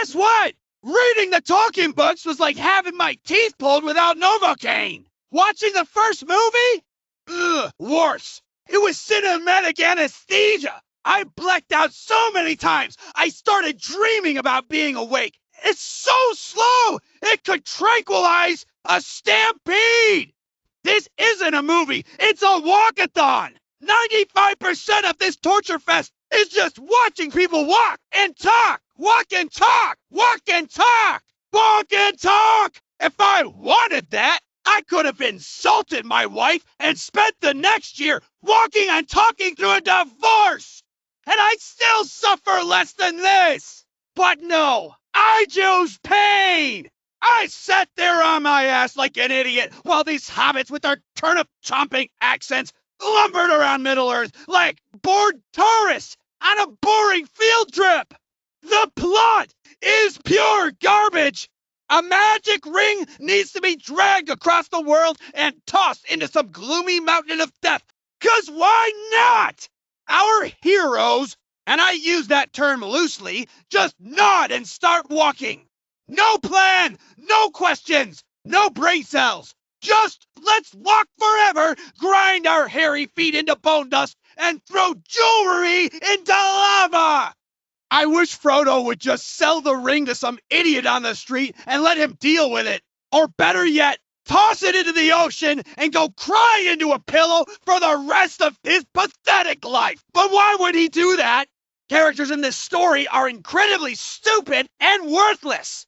guess what? Reading the talking books was like having my teeth pulled without Novocaine. Watching the first movie? Ugh, worse. It was cinematic anesthesia. I blacked out so many times, I started dreaming about being awake. It's so slow, it could tranquilize a stampede. This isn't a movie, it's a walkathon. 95% of this torture fest is just watching people walk and talk, walk and talk, walk and talk, walk and talk. If I wanted that, I could have insulted my wife and spent the next year walking and talking through a divorce. And I'd still suffer less than this. But no, I chose pain. I sat there on my ass like an idiot while these hobbits with their turnip-chomping accents lumbered around Middle-earth like bored tourists on a boring field trip. The plot is pure garbage. A magic ring needs to be dragged across the world and tossed into some gloomy mountain of death. 'Cause why not? Our heroes, and I use that term loosely, just nod and start walking. No plan, no questions, no brain cells. Just let's walk forever, grind our hairy feet into bone dust, and throw jewelry into lava. I wish Frodo would just sell the ring to some idiot on the street and let him deal with it. Or better yet, toss it into the ocean and go cry into a pillow for the rest of his pathetic life. But why would he do that? Characters in this story are incredibly stupid and worthless.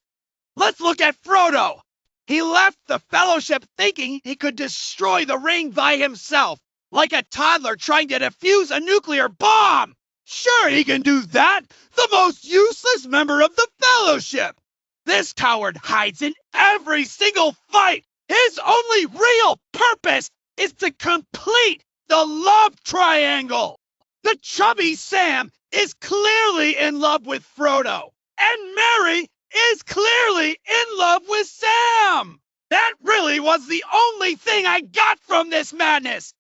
Let's look at Frodo. He left the Fellowship thinking he could destroy the ring by himself, like a toddler trying to defuse a nuclear bomb. Sure, he can do that, the most useless member of the Fellowship. This coward hides in every single fight. His only real purpose is to complete the love triangle. The chubby Sam is clearly in love with Frodo, and Merry is clearly in love with Sam. That really was the only thing I got from this madness.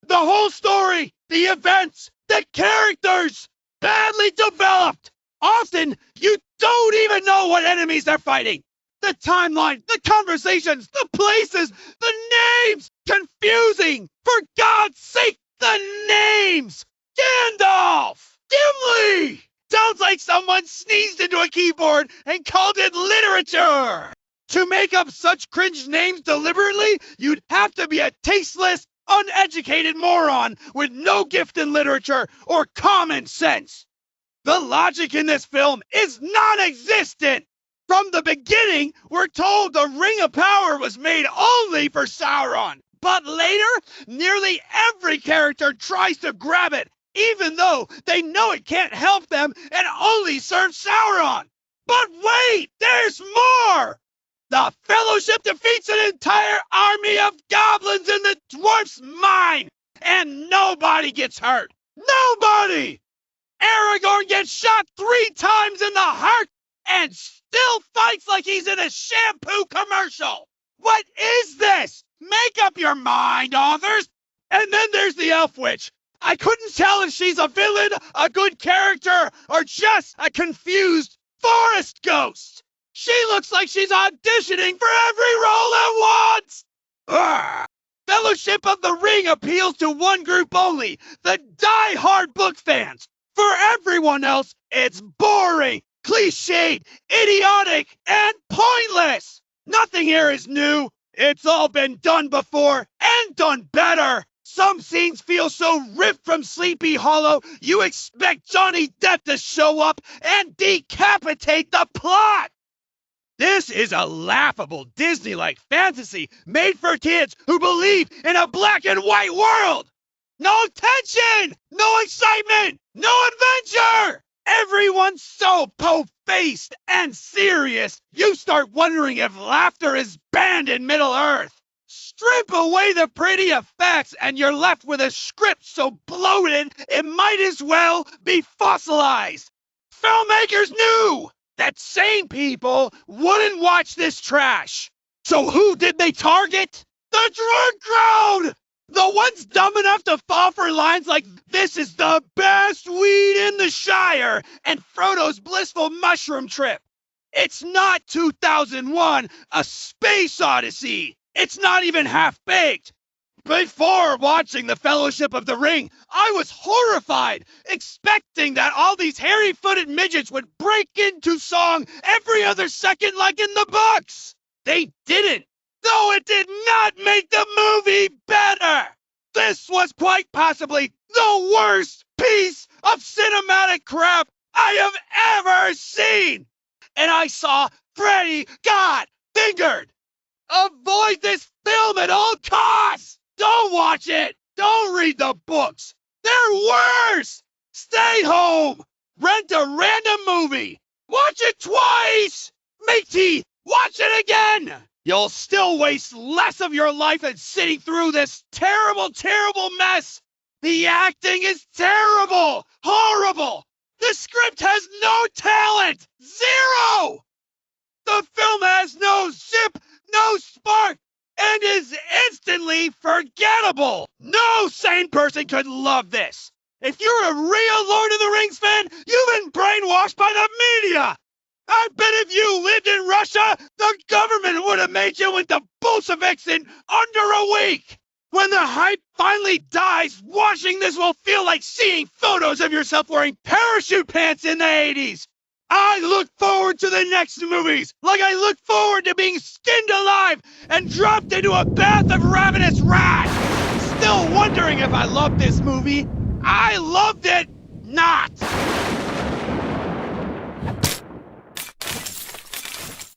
The whole story, the events, the characters, badly developed. Often, you don't even know what enemies they're fighting. The timeline, the conversations, the places, the names, confusing. For God's sake, the names. Gandalf, Gimli. Sounds like someone sneezed into a keyboard and called it literature. To make up such cringe names deliberately, you'd have to be a tasteless, uneducated moron with no gift in literature or common sense. The logic in this film is non-existent. From the beginning, we're told the Ring of Power was made only for Sauron. But later, nearly every character tries to grab it, even though they know it can't help them and only serve Sauron. But wait, there's more! The Fellowship defeats an entire army of goblins in the dwarf's mine, and nobody gets hurt. Nobody! Aragorn gets shot 3 times in the heart and still fights like he's in a shampoo commercial. What is this? Make up your mind, authors. And then there's the Elf Witch. I couldn't tell if she's a villain, a good character, or just a confused forest ghost. She looks like she's auditioning for every role at once. Ugh. Fellowship of the Ring appeals to one group only, the die-hard book fans. For everyone else, it's boring, cliched, idiotic, and pointless. Nothing here is new. It's all been done before and done better. Some scenes feel so ripped from Sleepy Hollow, you expect Johnny Depp to show up and decapitate the plot. This is a laughable Disney-like fantasy made for kids who believe in a black and white world. No tension, no excitement, no adventure. Everyone's so po-faced and serious, you start wondering if laughter is banned in Middle-earth. Strip away the pretty effects and you're left with a script so bloated it might as well be fossilized. Filmmakers knew that sane people wouldn't watch this trash. So who did they target? The drunk crowd! The ones dumb enough to fall for lines like, "This is the best weed in the Shire," and Frodo's blissful mushroom trip. It's not 2001, A Space Odyssey. It's not even half-baked. Before watching The Fellowship of the Ring, I was horrified, expecting that all these hairy-footed midgets would break into song every other second like in the books. They didn't, though it did not make the movie better. This was quite possibly the worst piece of cinematic crap I have ever seen. And I saw Freddy got fingered. Avoid this film at all costs. Don't watch it. Don't read the books. They're worse. Stay home. Rent a random movie. Watch it twice. Matey, watch it again. You'll still waste less of your life than sitting through this terrible, terrible mess. The acting is terrible. Horrible. The script has no talent. Zero. The film has no zip, no spark, and is instantly forgettable. No sane person could love this. If you're a real Lord of the Rings fan, you've been brainwashed by the media. I bet if you lived in Russia, the government would have made you into Bolsheviks in under a week. When the hype finally dies, watching this will feel like seeing photos of yourself wearing parachute pants in the 80s. I look forward to the next movies, like I look forward to being skinned alive and dropped into a bath of ravenous rats. Still wondering if I loved this movie. I loved it not.